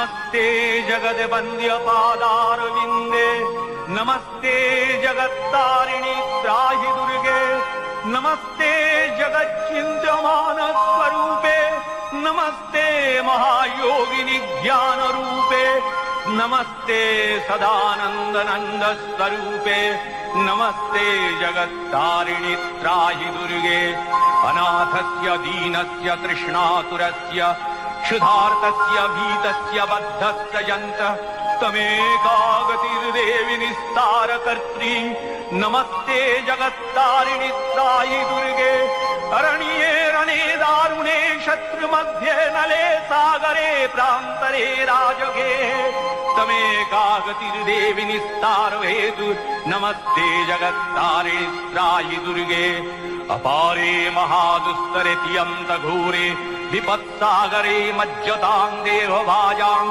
नमस्ते जगद्वन्द्यपादारविन्दे नमस्ते जगत्तारिणि त्राहि दुर्गे नमस्ते जगच्चिन्त्यमानस्वरूपे नमस्ते महायोगिनि ज्ञानरूपे नमस्ते सदानन्दनन्दस्वरूपे नमस्ते जगत्तारिणि त्राहि दुर्गे अनाथस्य दीनस्य तृष्णातुरस्य क्षुधार्तस्य भीतस्य बद्धस्य यन्तः तमेकागतिर्देवि निस्तारकर्त्री नमस्ते जगत्तारिणि त्राहि दुर्गे अरण्ये रणे दारुणे शत्रुमध्ये नले सागरे प्रान्तरे राजगे तमेकागतिर्देवि निस्तारहेतु नमस्ते जगत्तारिणि त्राहि दुर्गे अपारे महादुस्तरे तियन्तघोरे विपत्सागरे मज्जतां देवभाजां